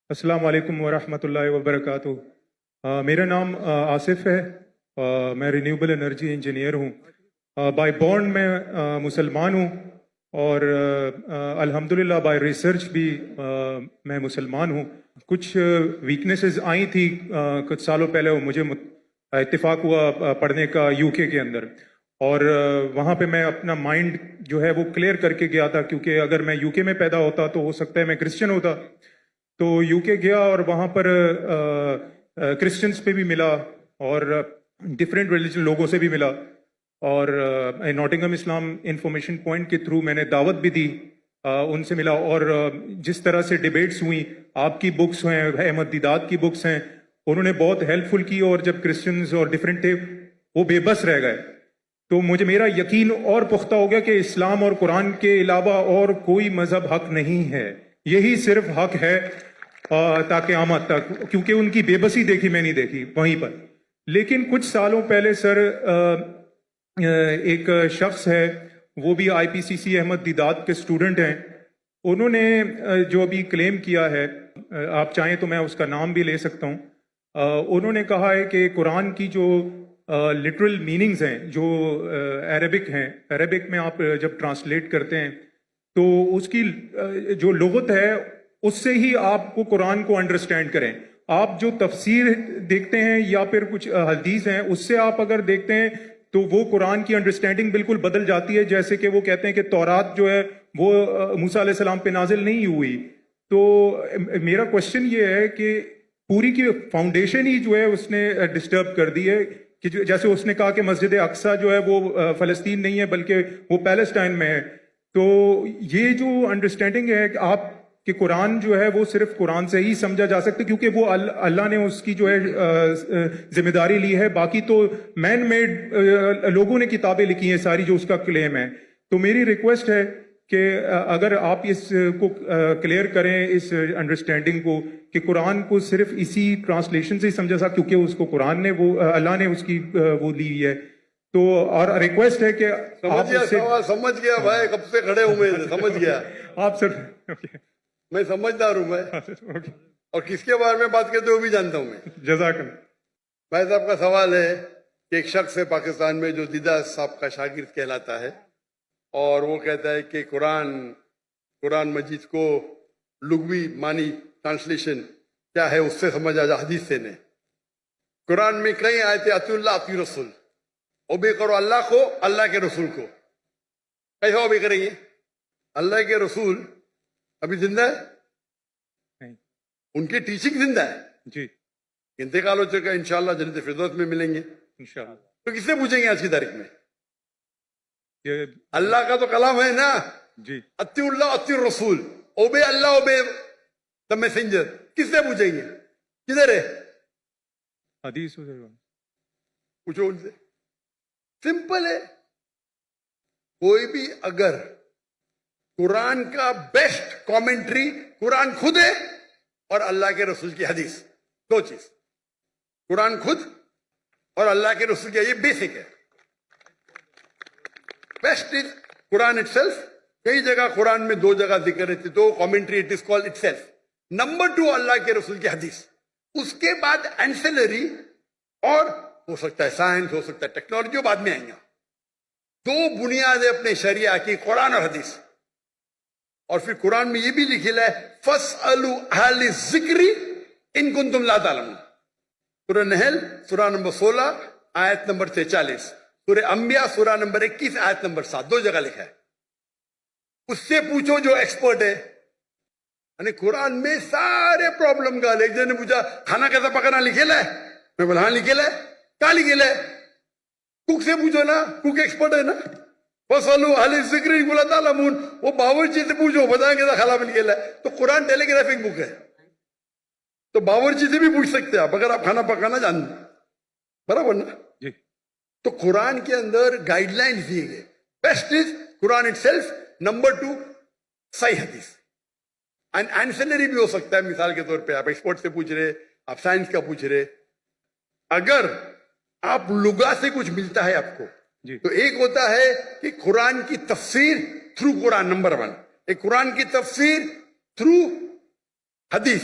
السلام علیکم ورحمۃ اللہ وبرکاتہ۔ میرا نام آصف ہے، میں رینیوبل انرجی انجینئر ہوں۔ بائی بورن میں مسلمان ہوں، اور الحمدللہ بائی ریسرچ بھی میں مسلمان ہوں۔ کچھ ویکنیسز آئی تھی کچھ سالوں پہلے، مجھے اتفاق ہوا پڑھنے کا یو کے اندر، اور وہاں پہ میں اپنا مائنڈ جو ہے وہ کلیئر کر کے گیا تھا، کیونکہ اگر میں یو کے میں پیدا ہوتا تو ہو سکتا ہے میں کرسچن ہوتا۔ تو یو کے گیا اور وہاں پر کرسچنس پہ بھی ملا اور ڈفرینٹ ریلیجن لوگوں سے بھی ملا، اور ناٹنگھم اسلام انفارمیشن پوائنٹ کے تھرو میں نے دعوت بھی دی، ان سے ملا، اور جس طرح سے ڈیبیٹس ہوئیں، آپ کی بکس ہیں، احمد دیدات کی بکس ہیں، انہوں نے بہت ہیلپ فل کی، اور جب کرسچنز اور ڈفرینٹ تھے وہ بے بس رہ گئے، تو میرا یقین اور پختہ ہو گیا کہ اسلام اور قرآن کے علاوہ اور کوئی مذہب حق نہیں ہے، یہی صرف حق ہے تا قیامت تک، کیونکہ ان کی بے بسی دیکھی میں نہیں دیکھی وہیں پر۔ لیکن کچھ سالوں پہلے سر ایک شخص ہے، وہ بھی آئی پی سی سی احمد دیدات کے اسٹوڈنٹ ہیں، انہوں نے جو ابھی کلیم کیا ہے، آپ چاہیں تو میں اس کا نام بھی لے سکتا ہوں، انہوں نے کہا ہے کہ قرآن کی جو لٹرل میننگز ہیں جو عربک ہیں، عربک میں آپ جب ٹرانسلیٹ کرتے ہیں تو اس کی جو لغت ہے اس سے ہی آپ کو قرآن کو انڈرسٹینڈ کریں۔ آپ جو تفسیر دیکھتے ہیں یا پھر کچھ حدیث ہیں، اس سے آپ اگر دیکھتے ہیں تو وہ قرآن کی انڈرسٹینڈنگ بالکل بدل جاتی ہے، جیسے کہ وہ کہتے ہیں کہ تورات جو ہے وہ موسیٰ علیہ السلام پہ نازل نہیں ہوئی۔ تو میرا کوشچن یہ ہے کہ پوری کی فاؤنڈیشن ہی جو ہے اس نے ڈسٹرب کر دی ہے، کہ جیسے اس نے کہا کہ مسجد اقصیٰ جو ہے وہ فلسطین نہیں ہے بلکہ وہ پیلسٹائن میں ہے۔ تو یہ جو انڈرسٹینڈنگ ہے کہ آپ کہ قرآن جو ہے وہ صرف قرآن سے ہی سمجھا جا سکتا ہے، کیونکہ وہ اللہ نے اس کی جو ہے ذمہ داری لی ہے، باقی تو مین میڈ لوگوں نے کتابیں لکھی ہیں ساری جو اس کا کلیم ہے۔ تو میری ریکویسٹ ہے کہ اگر آپ اس کو کلیئر کریں، اس انڈرسٹینڈنگ کو، کہ قرآن کو صرف اسی ٹرانسلیشن سے ہی سمجھا سکتا، کیونکہ اس کو قرآن نے وہ اللہ نے اس کی وہ لی ہے۔ تو اور ریکویسٹ ہے کہ آپ سمجھ گیا بھائی، کب سے کھڑے ہوئے سمجھ گیا آپ سر میں سمجھدار ہوں میں، اور کس کے بارے میں بات کرتے ہو بھی جانتا ہوں میں۔ جزاک اللہ۔ بھائی صاحب کا سوال ہے کہ ایک شخص ہے پاکستان میں جو دیدہ صاحب کا شاگرد کہلاتا ہے، اور وہ کہتا ہے کہ قرآن مجید کو لغوی معنی ٹرانسلیشن کیا ہے اس سے سمجھا جا، حدیث سے نہیں۔ قرآن میں کئی آیتیں اطیعوا اللہ اطیعوا رسول، اوبے کرو اللہ کو، اللہ کے رسول کو۔ کیسا اوبے کریں گے؟ اللہ کے رسول ابھی زندہ ہے، ان کی ٹیچنگ زندہ ہے جی، انتقال ہو چکا، انشاءاللہ جنت فردوس میں ملیں گے انشاءاللہ۔ تو کس سے پوچھیں گے آج کی تاریخ میں؟ یہ اللہ کا تو کلام ہے نا، جی، اطیعوا اللہ اطیعوا الرسول، obey Allah obey the messenger, کس سے پوچھیں گے؟ کدھر ہے؟ حدیث پوچھو ان سے، سمپل ہے۔ کوئی بھی اگر قرآن کا بیسٹ کامنٹری قرآن خود ہے اور اللہ کے رسول کی حدیث، دو چیز، قرآن خود اور اللہ کے رسول کی، یہ بیسک ہے۔ Best is Quran it self, کئی جگہ قرآن میں دو جگہ ذکر ہے تو commentary it is called it self. Number 2 اللہ کے رسول کی حدیث، اس کے بعد اینسلری، اور ہو سکتا ہے سائنس، ہو سکتا ہے ٹیکنالوجی، بعد میں آئیں گا۔ دو بنیاد ہے اپنے شریعہ کی، قرآن اور حدیث۔ اور پھر قرآن میں یہ بھی لکھا ہے فَاسْأَلُوا أَهْلَ الذِّكْرِ إِن كُنتُمْ لَا تَعْلَمُونَ۔ سورہ نحل سورہ نمبر 16 آیت نمبر 46، سورہ انبیاء سورہ نمبر 21 آیت نمبر 7، دو جگہ لکھا ہے۔ اس سے پوچھو جو ایکسپرٹ ہے۔ یعنی قرآن میں سارے پرابلم کا، ایک جن نے پوچھا کھانا کیسا پکانا لکھے ہے، میں بولا ہاں لکھے ہے، کیا لکھے ہے؟ کوک سے پوچھو نا، کوک ایکسپرٹ ہے نا۔ فَاسْأَلُوا أَهْلَ الذِّكْرِ إِن كُنتُمْ لَا تَعْلَمُونَ، وہ باورچی سے پوچھو بتائیں گے کھانا میں لکھے ہے۔ تو قرآن ٹیلی گرافک بک ہے، تو باورچی سے بھی پوچھ سکتے ہیں آپ اگر آپ کھانا پکانا جانتے، برابر نا؟ جی۔ تو قرآن کے اندر گائیڈ لائنز دیے گئے، best is Quran it self, number 2 صحیح حدیث، اینڈ اینسلری بھی ہو سکتا ہے۔ مثال کے طور پہ آپ ایکسپرٹ سے پوچھ رہے، آپ سائنس کا پوچھ رہے، اگر آپ لغا سے کچھ ملتا ہے آپ کو، تو ایک ہوتا ہے کہ قرآن کی تفسیر تھرو قرآن، نمبر 1، ایک قرآن کی تفسیر تھرو حدیث،